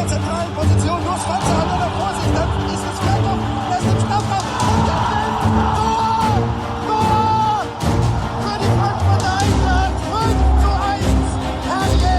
der zentralen Position. Nur Schwarze hat er noch Vorsicht. Dann ist es Freiburg. Er ist im Strafraum. Und der Feld. Tor! Tor! Für die Frankfurter Eintracht. 5:1. Herrje!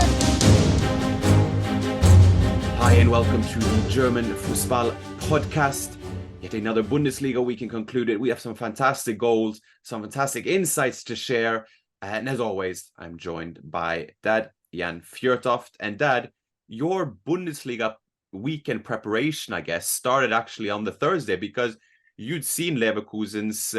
Hi and welcome to the German Fußball podcast. Yet another Bundesliga weekend concluded. We have some fantastic goals, some fantastic insights to share. And as always, I'm joined by Dad, Jan Fjørtoft. And Dad, your Bundesliga weekend preparation, I guess, started actually on the Thursday because you'd seen Leverkusen's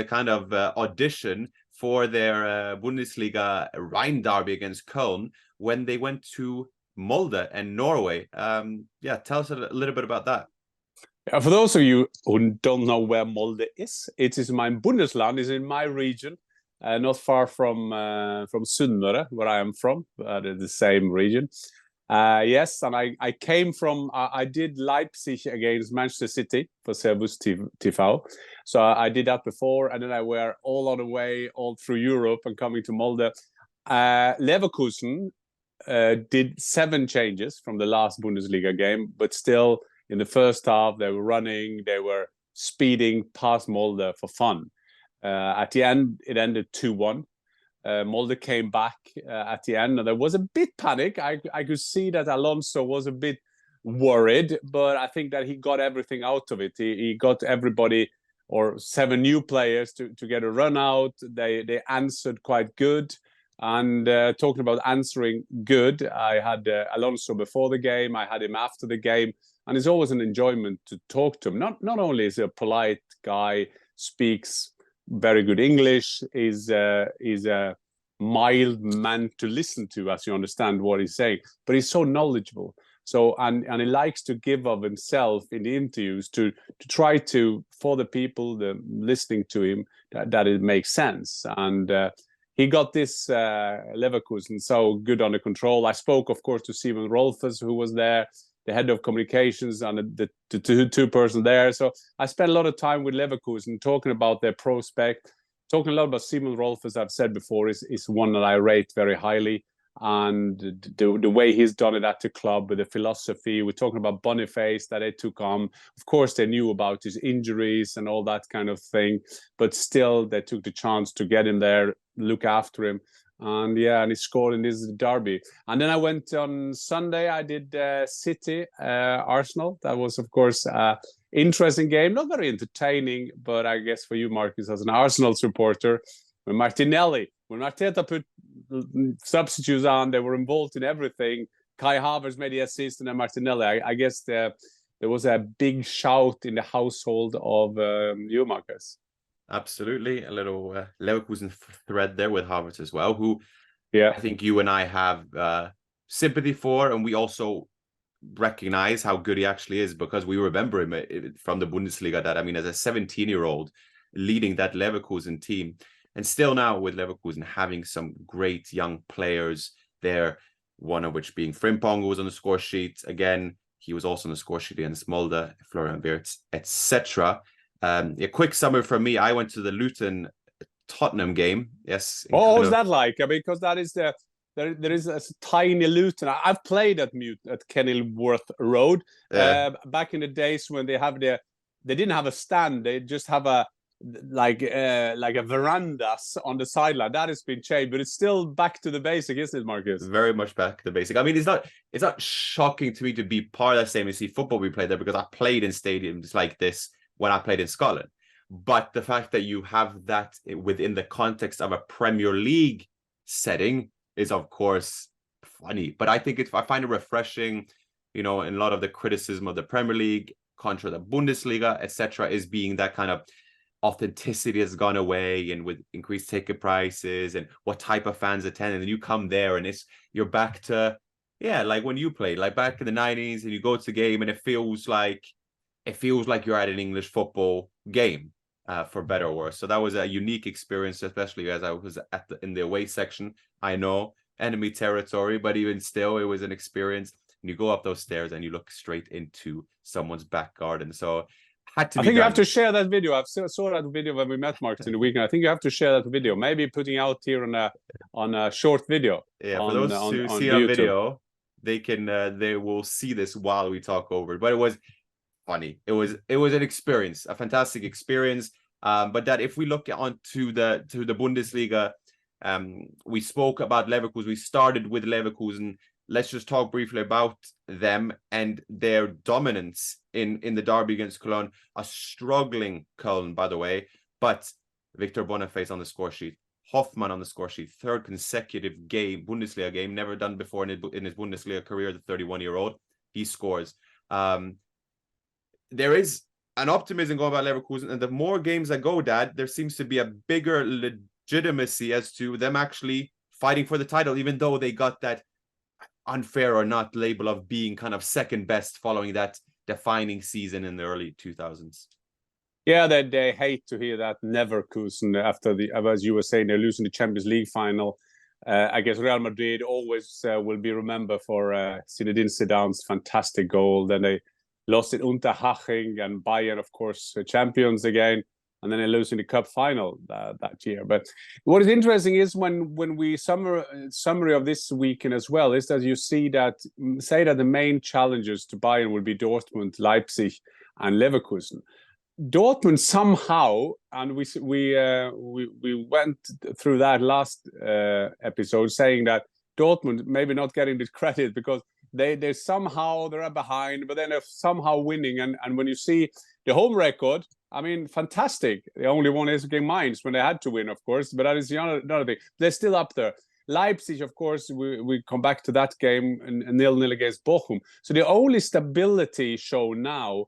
audition for their Bundesliga Rhein derby against Köln when they went to Molde and Norway. Tell us a little bit about that. For those of you who don't know where Molde is, it is my Bundesland, is in my region, not far from Sunnmøre, where I am from, the same region. Yes, and I came from, I did Leipzig against Manchester City for Servus TV. So I did that before, and then I were all on the way, all through Europe and coming to Molde. Leverkusen did 7 changes from the last Bundesliga game, but still in the first half, they were running, they were speeding past Molde for fun. At the end, it ended 2-1. Molde came back at the end, and there was a bit panic. I could see that Alonso was a bit worried, but I think that he got everything out of it. He got everybody, or 7 new players, to get a run out. They answered quite good. And talking about answering good, I had Alonso before the game. I had him after the game. And it's always an enjoyment to talk to him. Not only is he a polite guy, speaks very good English, is a mild man to listen to, as you understand what he's saying, but he's so knowledgeable. So and he likes to give of himself in the interviews to try to, for the people listening to him, that it makes sense. And he got this Leverkusen so good under control. I spoke, of course, to Simon Rolfes, who was there, the head of communications, and the two person there. So I spent a lot of time with Leverkusen talking about their prospect, talking a lot about Simon Rolfes, as I've said before, is one that I rate very highly. And the way he's done it at the club with the philosophy. We're talking about Boniface that they took on. Of course, they knew about his injuries and all that kind of thing, but still they took the chance to get him there, look after him. And he scored in this derby. And then I went on Sunday, I did City, Arsenal. That was, of course, interesting game. Not very entertaining, but I guess for you, Markus, as an Arsenal supporter, when Arteta put substitutes on, they were involved in everything. Kai Havertz made the assist, and then Martinelli. I guess there was a big shout in the household of you, Markus. Absolutely. A little Leverkusen thread there with Havertz as well, who I think you and I have sympathy for, and we also recognize how good he actually is because we remember him from the Bundesliga, that, I mean, as a 17-year-old leading that Leverkusen team. And still now with Leverkusen having some great young players there, one of which being Frimpong, who was on the score sheet. Again, he was also on the score sheet against Molde, Florian Wirtz, etc. A quick summary from me. I went to the Luton-Tottenham game. Yes. What was that like? Because that is there is a tiny Luton. I've played at Kenilworth Road back in the days when they didn't have a stand. They just have a verandas on the sideline. That has been changed, but it's still back to the basic, isn't it, Markus? Very much back to the basic. I mean, it's not shocking to me to be part of that same as see football we played there, because I played in stadiums like this when I played in Scotland. But the fact that you have that within the context of a Premier League setting is, of course, funny. But I find it refreshing, in a lot of the criticism of the Premier League contra the Bundesliga, etc., is being that kind of authenticity has gone away, and with increased ticket prices and what type of fans attend, and then you come there and you're back to like when you played, like back in the 90s, and you go to the game and it feels like you're at an English football game, for better or worse. So that was a unique experience, especially as I was in the away section. I know, enemy territory, but even still, it was an experience. And you go up those stairs and you look straight into someone's back garden. So I think you have to share that video. I saw that video when we met, Markus, in the weekend. I think you have to share that video. Maybe putting out here on a short video. Yeah, for those who see our video, they will see this while we talk over it. But it was funny. It was an experience, a fantastic experience. But that if we look onto the Bundesliga, we spoke about Leverkusen. We started with Leverkusen. Let's just talk briefly about them and their dominance in the derby against Cologne. A struggling Cologne, by the way, but Victor Boniface on the score sheet. Hoffmann on the score sheet, third consecutive game, Bundesliga game, never done before in his Bundesliga career, the 31-year-old. He scores. There is an optimism going about Leverkusen, and the more games that go, Dad, there seems to be a bigger legitimacy as to them actually fighting for the title, even though they got that unfair or not label of being kind of second best following that defining season in the early 2000s. Yeah, they hate to hear that. Leverkusen, after as you were saying, they're losing the Champions League final. I guess Real Madrid always will be remembered for Zinedine Zidane's fantastic goal. Then they lost it Unterhaching, and Bayern, of course, champions again. And then they lose in the cup final that year. But what is interesting is when we summary of this weekend as well, is that you say that the main challengers to Bayern will be Dortmund, Leipzig, and Leverkusen. Dortmund somehow, and we went through that last episode, saying that Dortmund maybe not getting the credit because they somehow they're behind, but then they're somehow winning. And when you see the home record, I mean, fantastic. They only won against Mainz when they had to win, of course, but that is another thing. They're still up there. Leipzig, of course, we come back to that game, and 0-0 against Bochum. So the only stability show now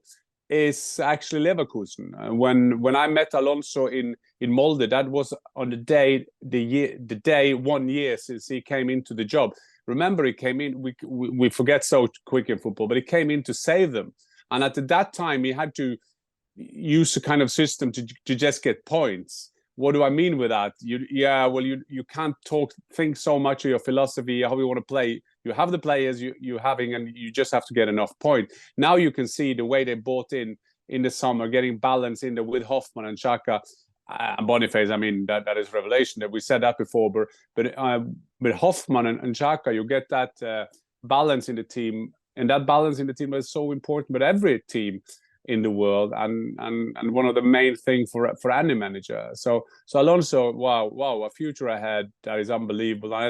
is actually Leverkusen. When I met Alonso in Molde, that was on the day 1 year since he came into the job. Remember, he came in, we forget so quick in football, but he came in to save them. And at that time, he had to use a kind of system to just get points. What do I mean with that? You can't think so much of your philosophy, how you want to play. You have the players you're having, and you just have to get enough points. Now you can see the way they bought in the summer, getting balance in there with Hoffmann and Xhaka and Boniface. I mean, that is revelation. That we said that before, but with Hoffmann and Xhaka, you get that balance in the team, and that balance in the team is so important with every team in the world, and one of the main things for any manager. So Alonso, wow, a future ahead that is unbelievable. And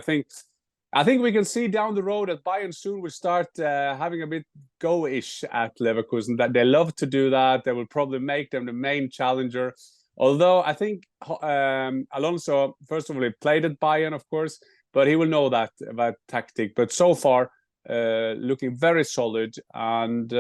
I think we can see down the road that Bayern soon will start having a bit go-ish at Leverkusen. That they love to do that. They will probably make them the main challenger. Although I think Alonso, first of all, he played at Bayern, of course, but he will know that tactic. But so far, looking very solid. And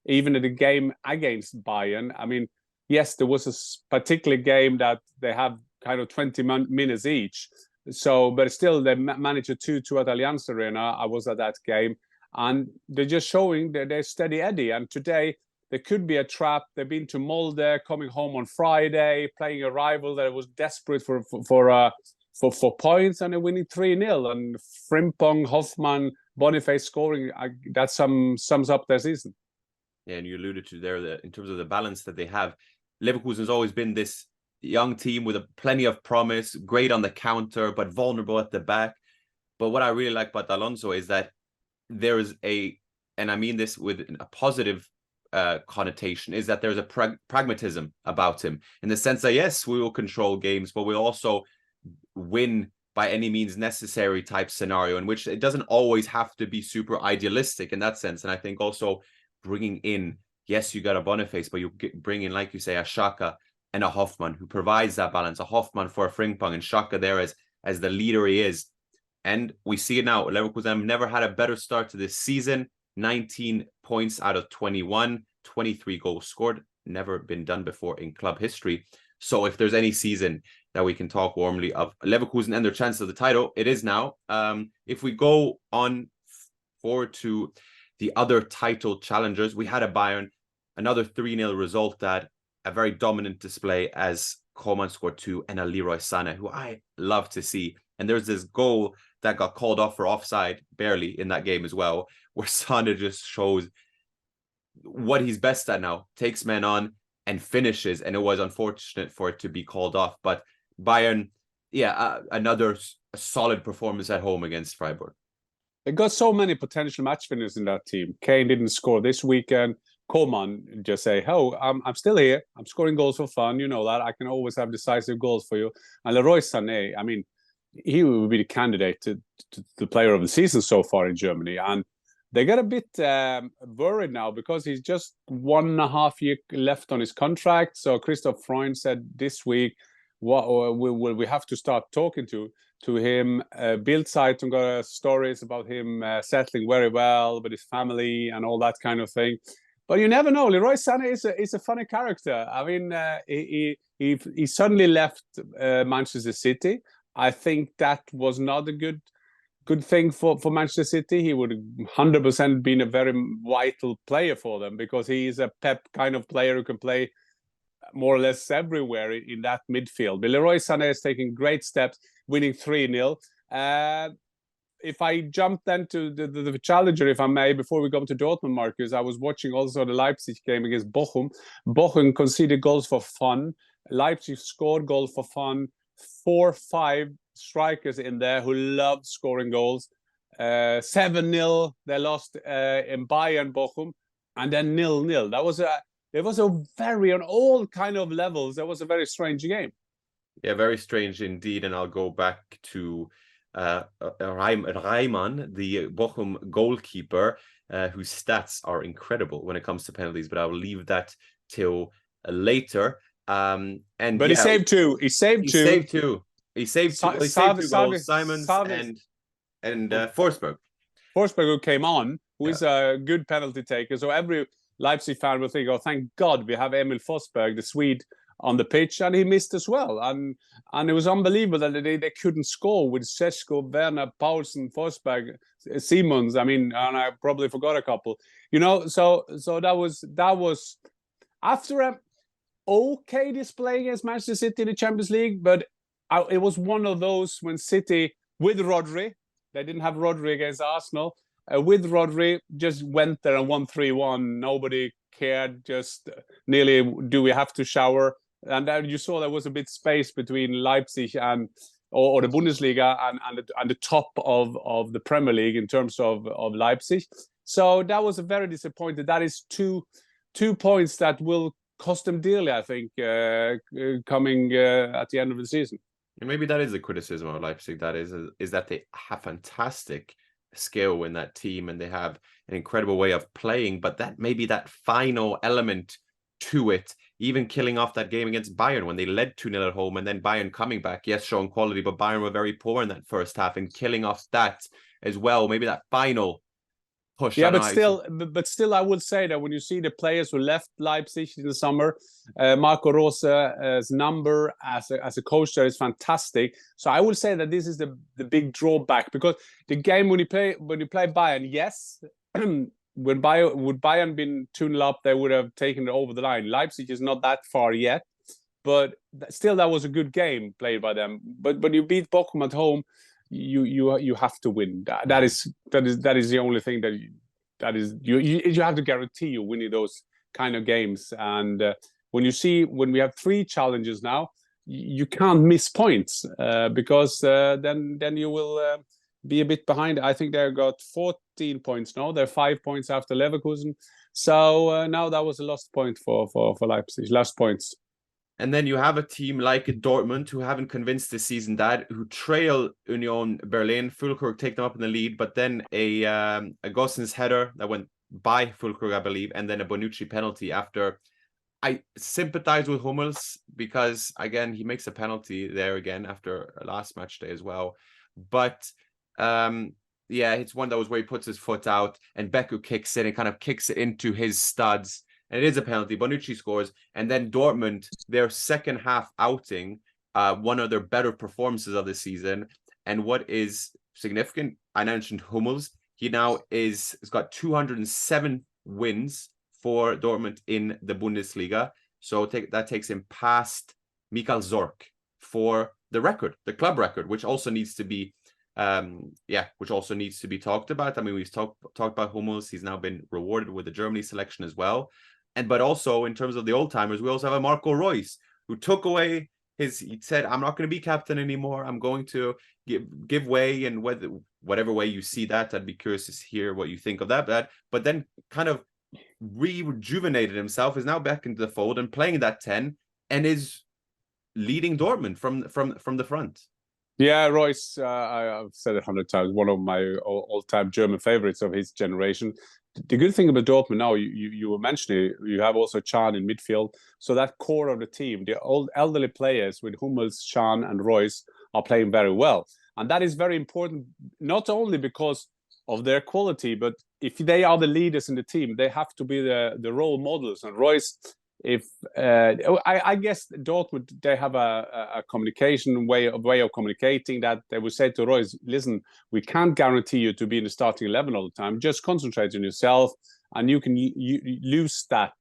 even in the game against Bayern, I mean, yes, there was a particular game that they have kind of 20 minutes each. So, but still, they managed a 2-2 at Allianz Arena. I was at that game, and they're just showing that they're steady Eddie. And today, there could be a trap. They've been to Molde, coming home on Friday, playing a rival that was desperate for points, and they're winning 3-0. And Frimpong, Hoffmann, Boniface scoring, that sums up their season. Yeah, and you alluded to there that in terms of the balance that they have, Leverkusen's always been this young team with plenty of promise, great on the counter, but vulnerable at the back. But what I really like about Alonso is that there is and I mean this with a positive connotation, is that there's a pragmatism about him, in the sense that, yes, we will control games, but we'll also win by any means necessary type scenario, in which it doesn't always have to be super idealistic in that sense. And I think also bringing in, yes, you got a Boniface, but you bring in, like you say, a Xhaka and a Hoffmann who provides that balance, a Hoffmann for a Frimpong, and Xhaka there as the leader he is. And we see it now. Leverkusen have never had a better start to this season. 19 points out of 21, 23 goals scored. Never been done before in club history. So if there's any season that we can talk warmly of Leverkusen and their chance of the title, it is now. If we go on forward to the other title challengers, we had a Bayern, another 3-0 result, that a very dominant display as Coman scored 2 and a Leroy Sané, who I love to see. And there's this goal that got called off for offside, barely, in that game as well, where Sané just shows what he's best at now, takes men on and finishes. And it was unfortunate for it to be called off. But Bayern, another solid performance at home against Freiburg. They got so many potential match winners in that team. Kane didn't score this weekend. Coman just say, "Oh, I'm still here. I'm scoring goals for fun. You know that. I can always have decisive goals for you." And Leroy Sané, I mean, he will be the candidate to the player of the season so far in Germany. And they get a bit worried now because he's just 1.5 years left on his contract. So Christoph Freund said this week, "What will we have to start talking to him?" Bild Zeitung got stories about him settling very well with his family and all that kind of thing. But you never know. Leroy Sané is a funny character. I mean, he suddenly left Manchester City. I think that was not a good thing for Manchester City. He would 100% been a very vital player for them because he is a Pep kind of player who can play more or less everywhere in that midfield. But Leroy Sané is taking great steps, winning 3-0. If I jump then to the challenger, if I may, before we go to Dortmund, Markus, I was watching also the Leipzig game against Bochum. Bochum conceded goals for fun. Leipzig scored goals for fun. 4-5 strikers in there who loved scoring goals. 7-0 they lost in Bayern, Bochum, and then 0-0. It was a very, on all kind of levels, that was a very strange game. Yeah, very strange indeed. And I'll go back to Riemann, the Bochum goalkeeper, whose stats are incredible when it comes to penalties, but I will leave that till later. But yeah, he saved two. He saved two. He saved two goals. Simons and Forsberg. Forsberg, who came on, who is a good penalty taker. So every Leipzig fan will think, "Oh, thank God we have Emil Forsberg, the Swede, on the pitch," and he missed as well. And it was unbelievable that they couldn't score with Sesko, Werner, Paulsen, Forsberg, Simons. I mean, and I probably forgot a couple. So that was after a okay display against Manchester City in the Champions League, but it was one of those when City with Rodri, they didn't have Rodri against Arsenal, with Rodri just went there and won 3-1. Nobody cared, just nearly, do we have to shower? And then you saw there was a bit space between Leipzig or the Bundesliga and the top of the Premier League in terms of Leipzig. So that was a very disappointing. That is two points that will cost them dearly, I think, coming at the end of the season. And maybe that is the criticism of Leipzig. That is that they have fantastic skill in that team and they have an incredible way of playing, but that maybe that final element to it, even killing off that game against Bayern when they led 2-0 at home and then Bayern coming back, yes, showing quality, but Bayern were very poor in that first half, and killing off that as well, maybe that final push. Yeah, but still, I would say that when you see the players who left Leipzig in the summer, Marco Rose's number as a coach there is fantastic. So I would say that this is the big drawback, because the game when you play Bayern, yes, would Bayern been 2-0 up, they would have taken it over the line. Leipzig is not that far yet, but still that was a good game played by them. But you beat Bochum at home, you have to win. That is the only thing that is you have to guarantee you winning those kind of games. And when we have 3 challenges now, you can't miss points because then you will be a bit behind. I think they've got 14 points now. They're 5 points after Leverkusen. So now that was a lost point for Leipzig. Last points. And then you have a team like Dortmund who haven't convinced this season who trail Union Berlin. Füllkrug take them up in the lead, but then a Gosens header that went by Füllkrug, I believe, and then a Bonucci penalty after. I sympathize with Hummels because, again, he makes a penalty there again after last match day as well. But yeah, it's one that was where he puts his foot out and Beku kicks it and kind of kicks it into his studs. And it is a penalty. Bonucci scores. And then Dortmund, their second half outing, one of their better performances of the season. And what is significant, I mentioned Hummels. He now has got 207 wins for Dortmund in the Bundesliga. So that takes him past Mikael Zorc for the record, the club record, which also needs to be talked about. I mean, we've talked about Hummels. He's now been rewarded with the Germany selection as well. But also in terms of the old timers, we also have a Marco Reus who took away he said, "I'm not going to be captain anymore. I'm going to give way." And whatever way you see that, I'd be curious to hear what you think of that. But then kind of rejuvenated himself, is now back into the fold and playing that 10 and is leading Dortmund from the front. Yeah, Royce, I've said it 100 times, one of my all-time German favorites of his generation. The good thing about Dortmund now, you were mentioning, you have also Can in midfield. So that core of the team, the old elderly players with Hummels, Can and Royce are playing very well. And that is very important, not only because of their quality, but if they are the leaders in the team, they have to be the role models. And Royce, I guess Dortmund, they have a communication way of communicating that they will say to Royce, listen, we can't guarantee you to be in the starting 11 all the time. Just concentrate on yourself, and you can lose that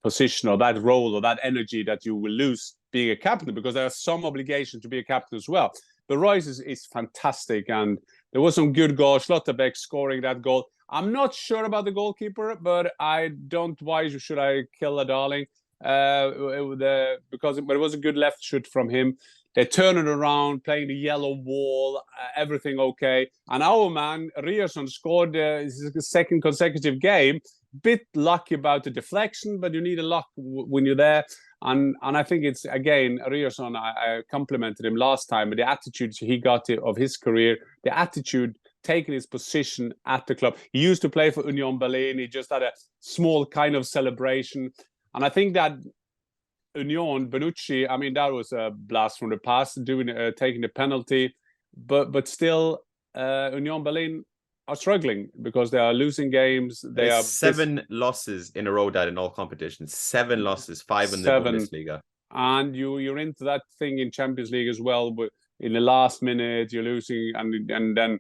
position or that role or that energy that you will lose being a captain, because there's some obligation to be a captain as well. But Royce is fantastic, and there was some good goals. Schlotterbeck scoring that goal. I'm not sure about the goalkeeper, but I don't. Why should I kill a darling? Because it was a good left shoot from him. They turn it around, playing the yellow wall, everything okay. And our man Ryerson scored his second consecutive game. Bit lucky about the deflection, but you need a luck when you're there. And I think it's, again, Ryerson, I complimented him last time, but the attitude he got of his career, the attitude, taking his position at the club. He used to play for Union Berlin. He just had a small kind of celebration. And I think that Union, Bonucci, I mean, that was a blast from the past, taking the penalty. But still, Union Berlin are struggling because they are losing games. They are 7 losses in a row, that in all competitions. 7 losses, 5 in the Bundesliga. And you're into that thing in Champions League as well. But in the last minute, you're losing, and then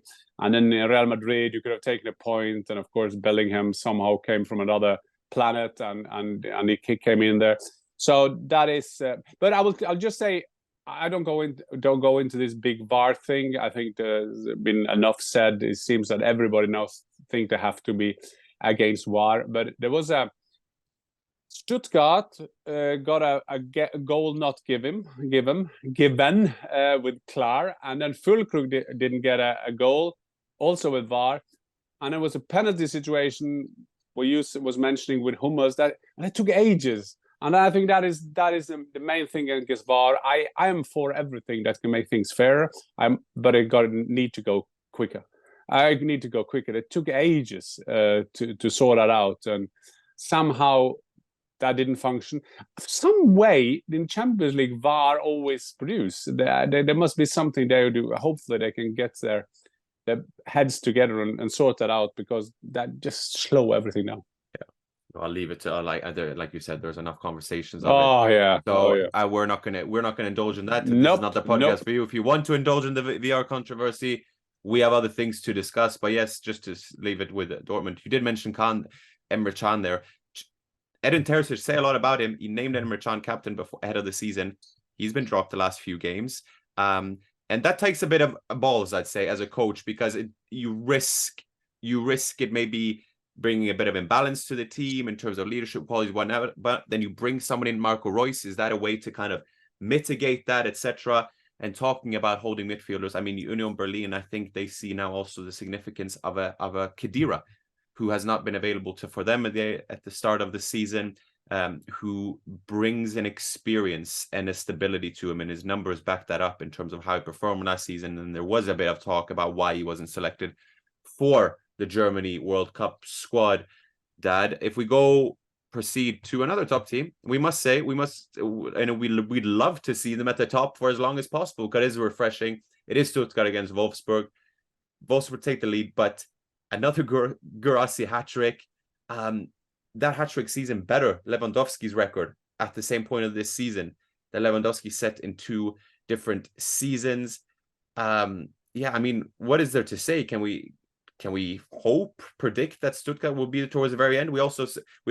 in Real Madrid, you could have taken a point. And of course, Bellingham somehow came from another planet, and he came in there. So that is. But I'll just say, I don't go into this big VAR thing. I think there's been enough said. It seems that everybody now think they have to be against VAR. But there was a Stuttgart got a goal not given with Klar, and then Füllkrug didn't get a goal, also with VAR, and there was a penalty situation where you was mentioning with Hummels that it took ages. And I think that is the main thing against VAR. I am for everything that can make things fairer. But it need to go quicker. It took ages to sort that out, and somehow that didn't function. Some way in Champions League, VAR always produce. There must be something they do. Hopefully, they can get their heads together and sort that out, because that just slow everything down. I'll leave it to like you said. There's enough conversations. Yeah. So we're not gonna indulge in that. This is not the podcast for you. If you want to indulge in the VR controversy, we have other things to discuss. But yes, just to leave it with Dortmund. You did mention Emre Can there. Edin Terzic, say a lot about him. He named Emre Can captain ahead of the season. He's been dropped the last few games, and that takes a bit of balls, I'd say, as a coach, because you risk it maybe bringing a bit of imbalance to the team in terms of leadership qualities, whatnot. But then you bring someone in, Marco Reus. Is that a way to kind of mitigate that, etc.? And talking about holding midfielders, I mean, Union Berlin, I think they see now also the significance of a Khedira, who has not been available for them at the start of the season, who brings an experience and a stability to him, and his numbers back that up in terms of how he performed last season. And there was a bit of talk about why he wasn't selected for the Germany World Cup squad. Dad, if we proceed to another top team, we'd love to see them at the top for as long as possible, because it is refreshing. It is Stuttgart against Wolfsburg. Wolfsburg take the lead, but another Guirassy hat-trick. That hat-trick season better Lewandowski's record at the same point of this season that Lewandowski set in 2 different seasons. I mean, what is there to say? Can we predict that Stuttgart will be towards the very end? We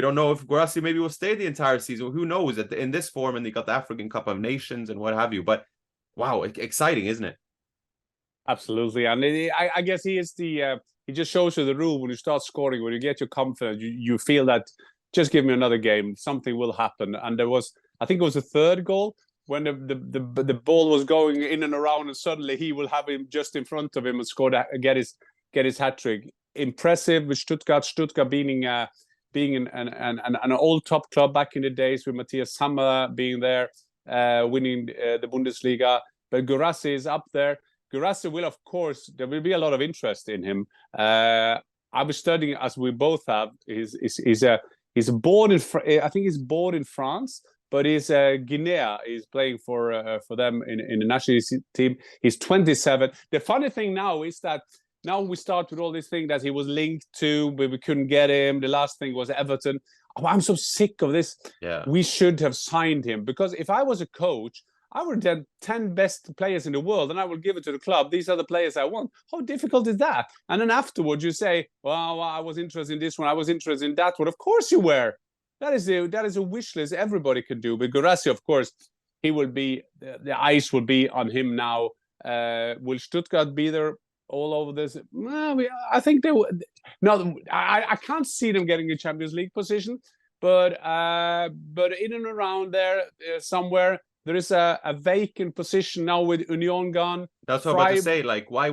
don't know if Guirassy maybe will stay the entire season. Who knows? In this form, and they got the African Cup of Nations and what have you. But wow, exciting, isn't it? Absolutely, and I guess he just shows you the rule. When you start scoring, when you get your confidence, you feel that just give me another game, something will happen. And I think it was the third goal. when the ball was going in and around, and suddenly he will have him just in front of him and get his hat trick. Impressive with Stuttgart. Stuttgart being an old top club back in the days with Matthias Sammer being there, winning the Bundesliga. But Guirassy is up there. Guirassy will, of course, there will be a lot of interest in him. I was studying, as we both have. He's born in I think he's born in France, but he's Guinea. He's playing for them in the national team. He's 27. The funny thing now is that now we start with all this thing that he was linked to, but we couldn't get him. The last thing was Everton. Oh, I'm so sick of this. Yeah. We should have signed him, because if I was a coach, I would get 10 best players in the world and I will give it to the club. These are the players I want. How difficult is that? And then afterwards you say, well, I was interested in this one. I was interested in that one. Of course you were. That is a wish list everybody can do. But Guirassy, of course, he will be, the eyes will be on him now. Will Stuttgart be there all over this? Well, I think they will. No, I can't see them getting a Champions League position, but in and around there somewhere, there is a vacant position now with Union gone. That's what I'm about to say. Like, why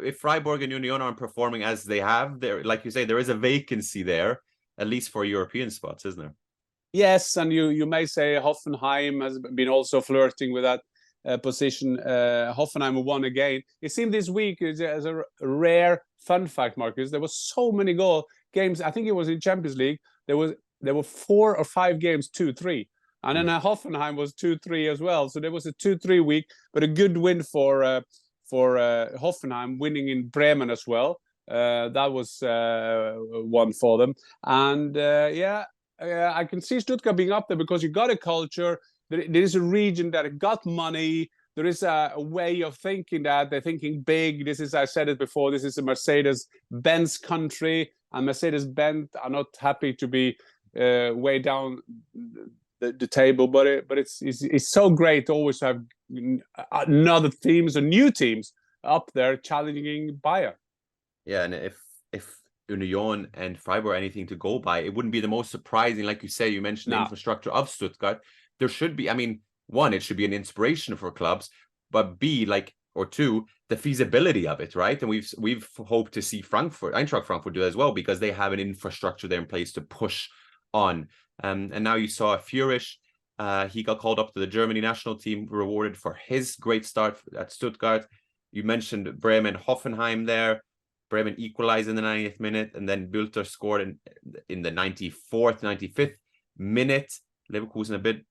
if Freiburg and Union aren't performing as they have, there, like you say, there is a vacancy there, at least for European spots, isn't there? Yes, and you may say Hoffenheim has been also flirting with that position. Hoffenheim won again. It seemed this week, as a rare fun fact, Marcus, there was so many games. I think it was in Champions League. There were 4 or 5 games, 2-3. And then Hoffenheim was 2-3 as well. So there was a 2-3 week, but a good win for Hoffenheim, winning in Bremen as well. That was one for them. And I can see Stuttgart being up there because you got a culture. There is a region that got money. There is a way of thinking that they're thinking big. This is, I said it before, this is a Mercedes-Benz country. And Mercedes-Benz are not happy to be way down the table, but it's so great to always have another teams or new teams up there challenging Bayern. Yeah, and if Union and Freiburg are anything to go by, it wouldn't be the most surprising. Like you say, you mentioned the infrastructure of Stuttgart. There should be, I mean, one, it should be an inspiration for clubs, but B, or two, the feasibility of it, right? And we've hoped to see Eintracht Frankfurt do that as well, because they have an infrastructure there in place to push on. And now you saw Furish. He got called up to the Germany national team, rewarded for his great start at Stuttgart. You mentioned Bremen, Hoffenheim there. Bremen equalized in the 90th minute, and then Bülter scored in the 94th, 95th minute. Leverkusen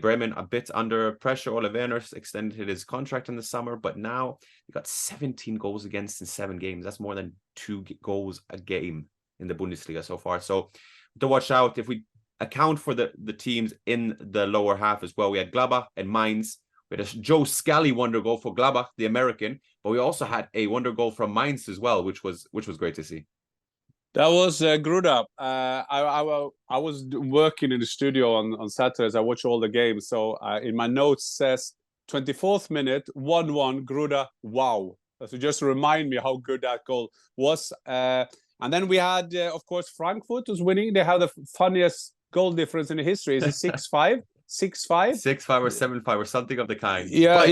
Bremen a bit under pressure. Ole Werner extended his contract in the summer, but now he got 17 goals against in 7 games. That's more than 2 goals a game in the Bundesliga so far. So to watch out. If we account for the teams in the lower half as well, we had Gladbach and Mainz. We had a Joe Scally wonder goal for Gladbach, the American, but we also had a wonder goal from Mainz as well, which was great to see. That was Gruda. I was working in the studio on Saturdays. I watch all the games. So in my notes says 24th minute, 1-1, Gruda, wow. So just to remind me how good that goal was. And then we had, of course, Frankfurt was winning. They have the funniest goal difference in the history. Is it 6-5? 6-5? 6-5 or 7-5 or something of the kind. Yeah,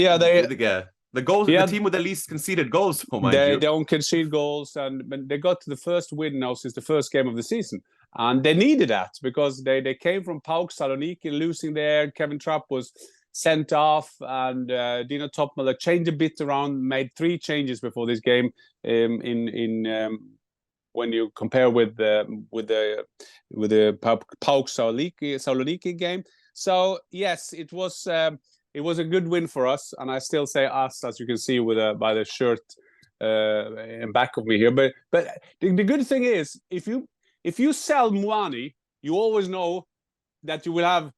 the goals, the team with the least conceded goals. They don't concede goals, and they got to the first win now since the first game of the season, and they needed that because they came from PAOK Saloniki losing there. Kevin Trapp was sent off, and Dino Topmüller changed a bit around, made 3 changes before this game. When you compare with the PAOK Saloniki game. So yes, it was a good win for us, and I still say us, as you can see by the shirt in back of me here. But the good thing is, if you sell Muani, you always know that you will have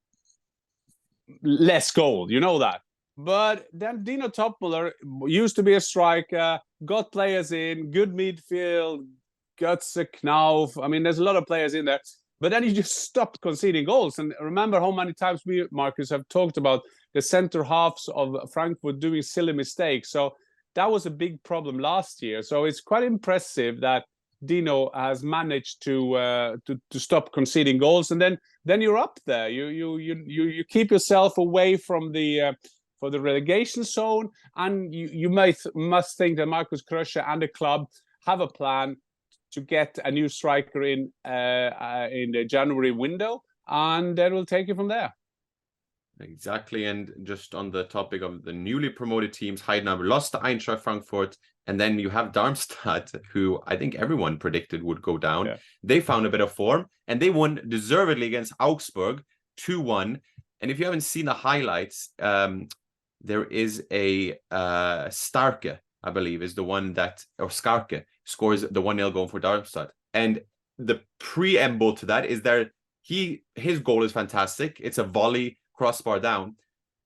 less goal. You know that. But then Dino Topmüller used to be a striker, got players in, good midfield, Götze, Knauf. I mean, there's a lot of players in there. But then he just stopped conceding goals. And remember how many times we, Marcus, have talked about the center halves of Frankfurt doing silly mistakes. So that was a big problem last year. So it's quite impressive that Dino has managed to stop conceding goals, and then you're up there. You keep yourself away from the for the relegation zone, and you must think that Markus Krösche and the club have a plan to get a new striker in the January window, and then we'll take it from there. Exactly, and just on the topic of the newly promoted teams, Heidenheim lost to Eintracht Frankfurt, and then you have Darmstadt, who I think everyone predicted would go down. Yeah. They found a bit of form, and they won deservedly against Augsburg, 2-1. And if you haven't seen the highlights, there is a Starke, I believe, is the one that, or Skarke, scores the 1-0 goal for Darmstadt. And the preamble to that is that his goal is fantastic. It's a volley, crossbar down,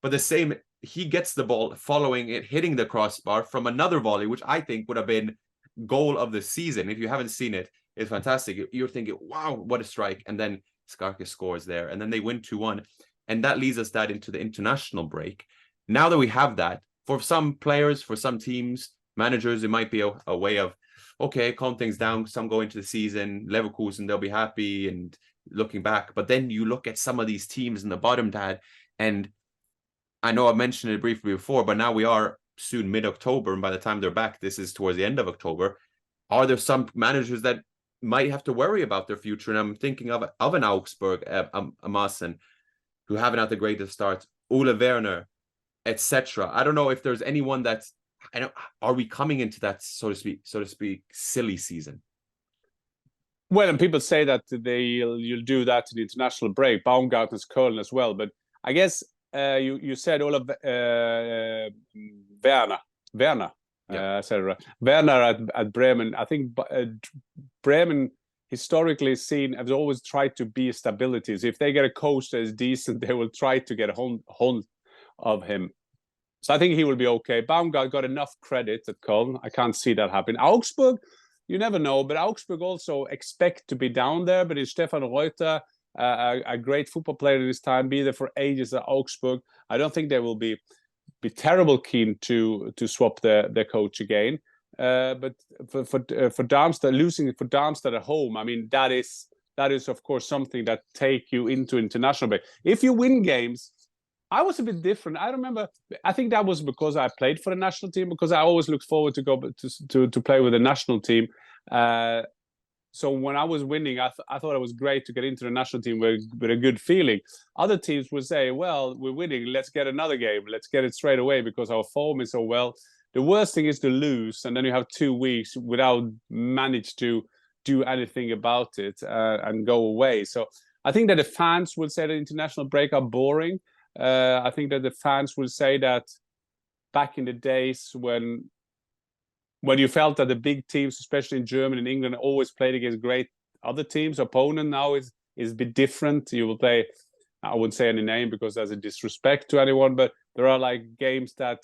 but he gets the ball following it, hitting the crossbar from another volley, which I think would have been goal of the season. If you haven't seen it, it's fantastic. You're thinking, wow, what a strike. And then Skarke scores there, and then they win 2-1. And that leads us into the international break. Now that we have that, for some players, for some teams, managers, it might be a way of, okay, calm things down. Some go into the season, Leverkusen, they'll be happy and looking back. But then you look at some of these teams in the bottom, Dad, and I know I mentioned it briefly before, but now we are soon mid-October, and by the time they're back, this is towards the end of October. Are there some managers that might have to worry about their future? And I'm thinking of an Augsburg, a Maassen, who haven't had the greatest start, Ole Werner, etc. I don't know if there's anyone that's, are we coming into that, so to speak, silly season? Well, and people say that you'll do that to the international break. Baumgartner's Köln as well, but I guess you said Ole Werner. Yeah. Said it right. Werner at Bremen. I think Bremen historically has always tried to be stability. So if they get a coach that is decent, they will try to get a hold of him. So I think he will be okay. Baumgart got enough credit at Köln. I can't see that happen. Augsburg, you never know, but Augsburg also expect to be down there. But it's Stefan Reuter, a great football player at this time, be there for ages at Augsburg. I don't think they will be terrible keen to swap their coach again. But for Darmstadt, losing for Darmstadt at home, I mean, that is of course something that take you into international break. If you win games, I was a bit different. I remember, I think that was because I played for the national team, because I always looked forward to go to play with the national team. So when I was winning, I thought it was great to get into the national team with a good feeling. Other teams would say, well, we're winning, let's get another game. Let's get it straight away because our form is so well. The worst thing is to lose, and then you have 2 weeks without manage to do anything about it and go away. So I think that the fans will say the international break are boring. I think that the fans will say that back in the days when you felt that the big teams, especially in Germany and England, always played against great other teams, opponent now is a bit different. You will play, I wouldn't say any name because there's a disrespect to anyone, but there are like games that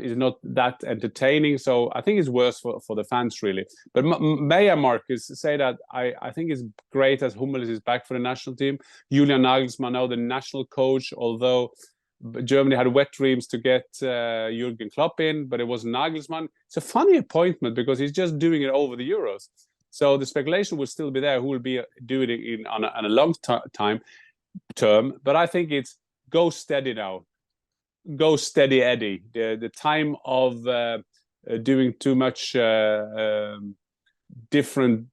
is not that entertaining. So I think it's worse for the fans, really. But may I, Markus, say that I think it's great as Hummels is back for the national team. Julian Nagelsmann, now the national coach, although Germany had wet dreams to get Jurgen Klopp in, but it was Nagelsmann. It's a funny appointment because he's just doing it over the Euros. So the speculation will still be there who will be doing it on a long term. But I think it's go steady now. Go steady Eddie. The time of doing too much different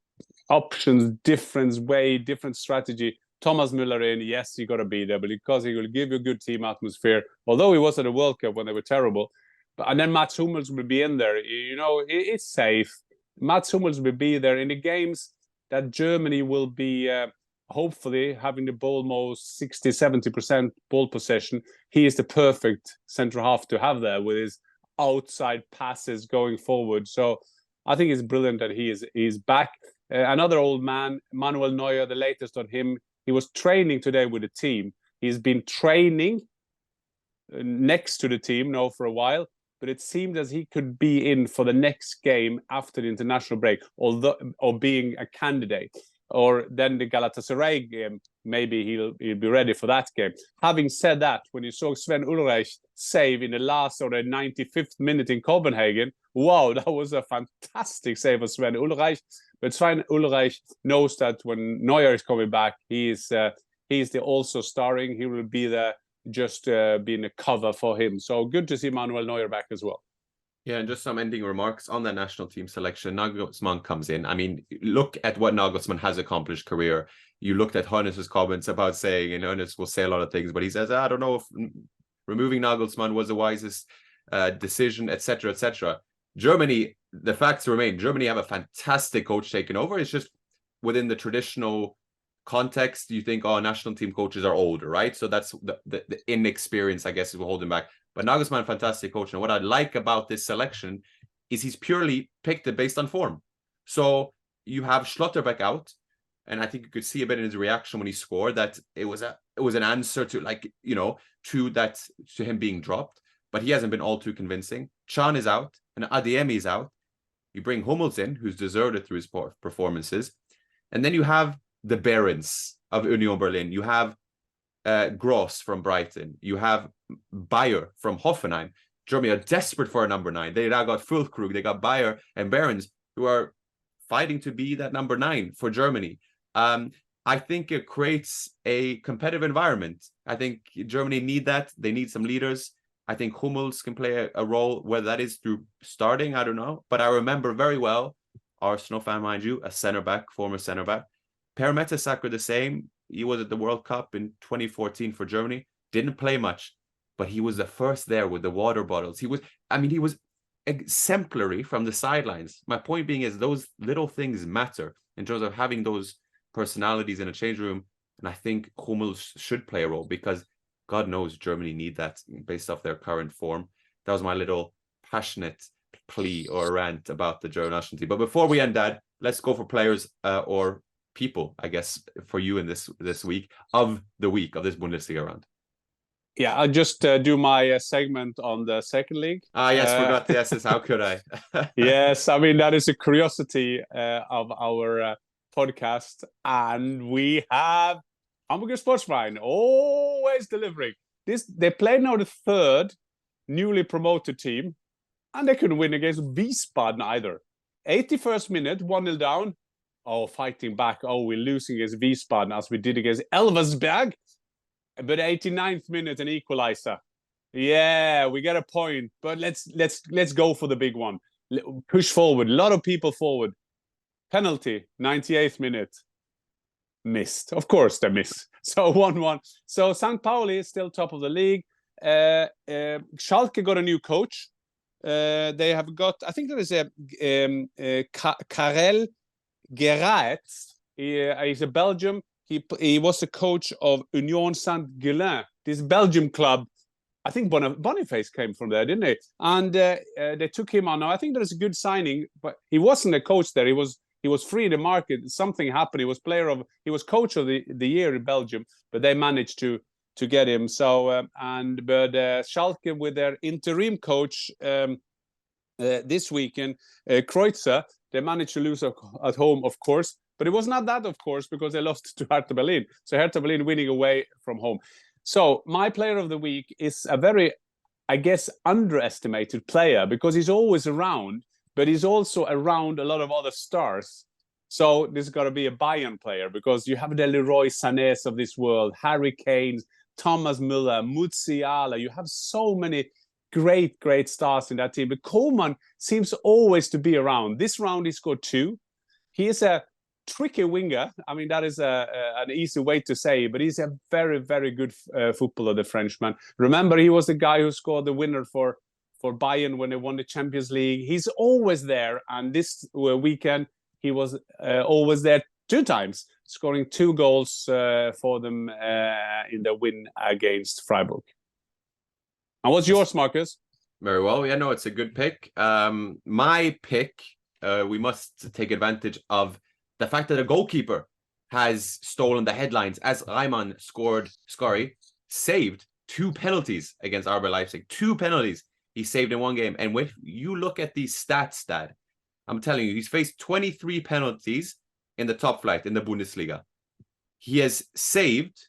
options, different strategy. Thomas Müller in, yes, you got to be there, but because he will give you a good team atmosphere. Although he was at the World Cup when they were terrible, and then Mats Hummels will be in there. You know, it's safe. Mats Hummels will be there in the games that Germany will be. Hopefully having the ball most 60-70% ball possession. He is the perfect central half to have there with his outside passes going forward. So I think it's brilliant that he is back. Another old man, Manuel Neuer, the latest on him. He was training today with the team. He's been training next to the team now for a while, but it seemed as he could be in for the next game after the international break, or being a candidate. Or then the Galatasaray game, maybe he'll be ready for that game. Having said that, when you saw Sven Ulreich save in the last or the 95th minute in Copenhagen, wow, that was a fantastic save of Sven Ulreich. But Svein Ulreich knows that when Neuer is coming back, he's the also starring. He will be there just being a cover for him. So good to see Manuel Neuer back as well. Yeah, and just some ending remarks on that national team selection. Nagelsmann comes in. I mean, look at what Nagelsmann has accomplished career. You looked at Hannes's comments about saying, and Hannes will say a lot of things, but he says, I don't know if removing Nagelsmann was the wisest decision, etc., etc. Germany, the facts remain. Germany have a fantastic coach taking over. It's just within the traditional context, you think, oh, national team coaches are older, right? So that's the inexperience, I guess, is what holding back. But Nagelsmann, fantastic coach. And what I like about this selection is he's purely picked it based on form. So you have Schlotterbeck out, and I think you could see a bit in his reaction when he scored that it was an answer to, like, you know, to him being dropped. But he hasn't been all too convincing. Can is out, and Adeyemi is out. You bring Hummels in, who's deserved it through his performances, and then you have the Barons of Union Berlin. You have Gross from Brighton. You have Bayer from Hoffenheim. Germany are desperate for a number 9. They now got Füllkrug, they got Bayer and Behrens, who are fighting to be that number 9 for Germany. I think it creates a competitive environment. I think Germany need that. They need some leaders. I think Hummels can play a role, whether that is through starting, I don't know. But I remember very well, Arsenal fan, mind you, a centre-back, former centre-back. Per Mertesacker the same. He was at the World Cup in 2014 for Germany. Didn't play much, but he was the first there with the water bottles. He was exemplary from the sidelines. My point being is those little things matter in terms of having those personalities in a change room. And I think Hummels should play a role because God knows Germany need that based off their current form. That was my little passionate plea or rant about the German national team. But before we end that, let's go for players or people, I guess, for you in this week of this Bundesliga round. Yeah, I'll just do my segment on the second league. Yes, forgot. Yes, how could I? Yes, I mean, that is a curiosity of our podcast. And we have Hamburger Sportsverein, always delivering. They played now the third newly promoted team, and they couldn't win against Wiesbaden either. 81st minute, 1-0 down. Oh, fighting back. Oh, we're losing against Wiesbaden as we did against Elversberg. But 89th minute, an equalizer. Yeah, we get a point. But let's go for the big one. Push forward. A lot of people forward. Penalty, 98th minute. Missed. Of course they miss. So 1-1. So St. Pauli is still top of the league. Schalke got a new coach. They have got, I think there is a Karel Guirassy. He's a Belgium. He was the coach of Union Saint-Gilles, this Belgium club. I think Boniface came from there, didn't he? And they took him on. Now, I think that is a good signing, but he wasn't a coach there. He was free in the market. Something happened. He was coach of the year in Belgium, but they managed to get him. So but Schalke with their interim coach this weekend, Kreutzer, they managed to lose at home, of course. But it was not that, of course, because they lost to Hertha Berlin. So Hertha Berlin winning away from home. So my player of the week is a very, I guess, underestimated player because he's always around, but he's also around a lot of other stars. So this has got to be a Bayern player because you have the Leroy Sanés of this world, Harry Kane, Thomas Müller, Musiala. You have so many great stars in that team. But Coman seems always to be around. This round he scored 2. He is a tricky winger. I mean, that is an easy way to say, but he's a very, very good footballer, the Frenchman. Remember, he was the guy who scored the winner for Bayern when they won the Champions League. He's always there, and this weekend he was always there 2 times, scoring 2 goals for them in the win against Freiburg. And what's yours, Marcus? Very well. Yeah, no, it's a good pick. My pick, we must take advantage of the fact that a goalkeeper has stolen the headlines as Riemann saved 2 penalties against RB Leipzig. 2 penalties he saved in one game. And when you look at these stats, Dad, I'm telling you, he's faced 23 penalties in the top flight in the Bundesliga. He has saved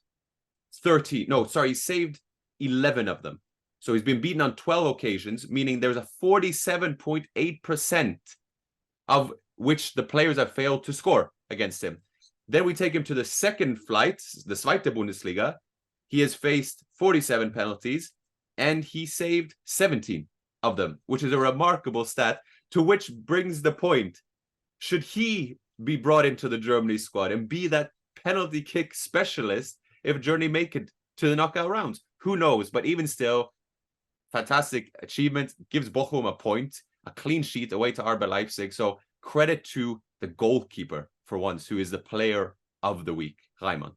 he saved 11 of them. So he's been beaten on 12 occasions, meaning there's a 47.8% of which the players have failed to score against him. Then we take him to the second flight, the Zweite Bundesliga. He has faced 47 penalties, and he saved 17 of them, which is a remarkable stat, to which brings the point. Should he be brought into the Germany squad and be that penalty kick specialist if Germany make it to the knockout rounds? Who knows? But even still, fantastic achievement. Gives Bochum a point, a clean sheet away to RB Leipzig. So credit to the goalkeeper for once, who is the player of the week, Riemann.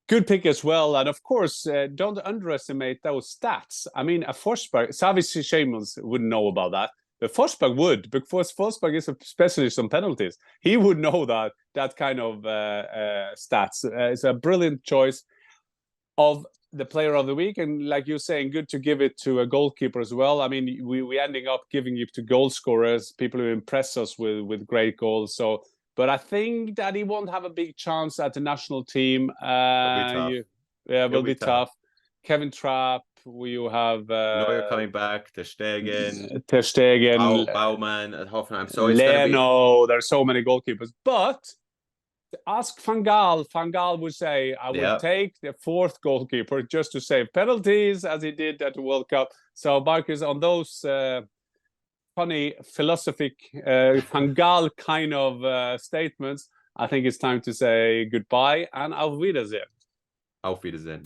Good pick as well. And of course, don't underestimate those stats. I mean, a Forsberg, Xavi Alonso wouldn't know about that. But Forsberg would, because Forsberg is a specialist on penalties. He would know that kind of stats. It's a brilliant choice of the player of the week. And like you're saying, good to give it to a goalkeeper as well. I mean, we ending up giving it to goal scorers, people who impress us with great goals. So, but I think that he won't have a big chance at the national team. Will be tough. Kevin Trapp. You have Neuer coming back, Ter Stegen, Baumann at Hoffenheim. So it's Leno. There's so many goalkeepers. But ask Van Gaal. Van Gaal would say, I would take the fourth goalkeeper just to save penalties, as he did at the World Cup. So, Markus, on those funny philosophic Van Gaal kind of statements, I think it's time to say goodbye and auf Wiedersehen. Auf Wiedersehen.